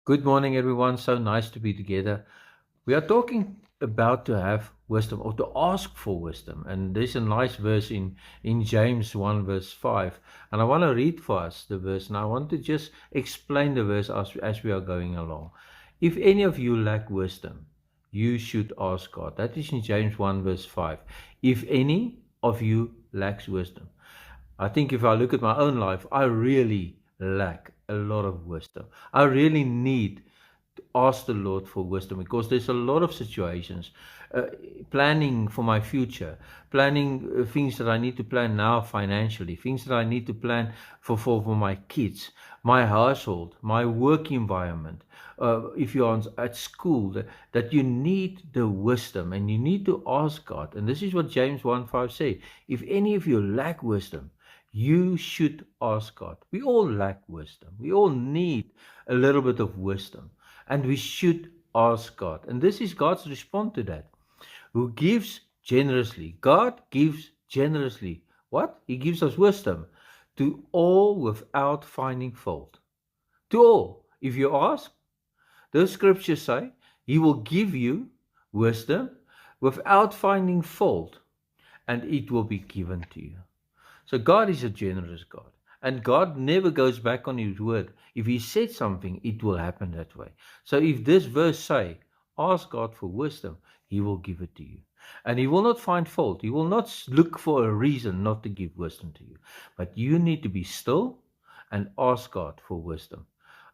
Good morning, everyone. So nice to be together. We are talking about to have wisdom or to ask for wisdom. And there's a nice verse in James 1, verse 5. And I want to read for us the verse. And I want to just explain the verse as we are going along. If any of you lack wisdom, you should ask God. That is in James 1, verse 5. If any of you lacks wisdom. I think if I look at my own life, I really lack a lot of wisdom. I really need to ask the Lord for wisdom because there's a lot of situations, uh, planning for my future, planning things that I need to plan now financially, things that I need to plan for my kids, my household, my work environment. If you're at school, that you need the wisdom and you need to ask God. And this is what James 1:5 say. If any of you lack wisdom, you should ask God. We all lack wisdom. We all need a little bit of wisdom. And we should ask God. And this is God's response to that. Who gives generously. God gives generously. What? He gives us wisdom to all without finding fault. To all. If you ask, the scriptures say, He will give you wisdom without finding fault, and it will be given to you. So God is a generous God. And God never goes back on his word. If he said something, it will happen that way. So if this verse say, ask God for wisdom, he will give it to you. And he will not find fault. He will not look for a reason not to give wisdom to you. But you need to be still and ask God for wisdom.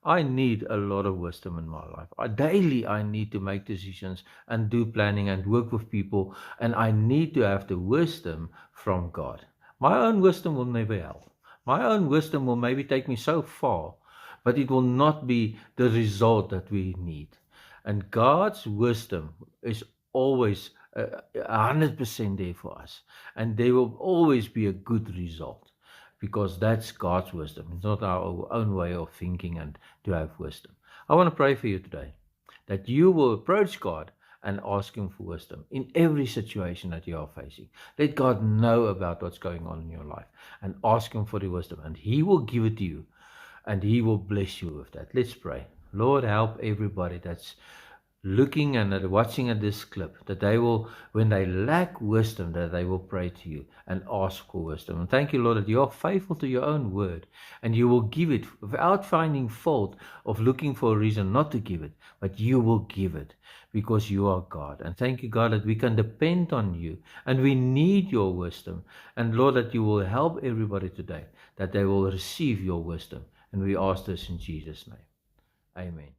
I need a lot of wisdom in my life. Daily, I need to make decisions and do planning and work with people. And I need to have the wisdom from God. My own wisdom will never help. My own wisdom will maybe take me so far, but it will not be the result that we need. And God's wisdom is always 100% there for us. And there will always be a good result because that's God's wisdom. It's not our own way of thinking and to have wisdom. I want to pray for you today that you will approach God and ask him for wisdom in every situation that you are facing. Let God know about what's going on in your life and ask him for the wisdom, and he will give it to you and he will bless you with that. Let's pray. Lord, help everybody that's looking and watching at this clip, that they will, when they lack wisdom, that they will pray to you and ask for wisdom. And thank you, Lord, that you are faithful to your own word and you will give it without finding fault of looking for a reason not to give it, but you will give it because you are God. And thank you, God, that we can depend on you and we need your wisdom. And Lord, that you will help everybody today, that they will receive your wisdom. And we ask this in Jesus' name. Amen.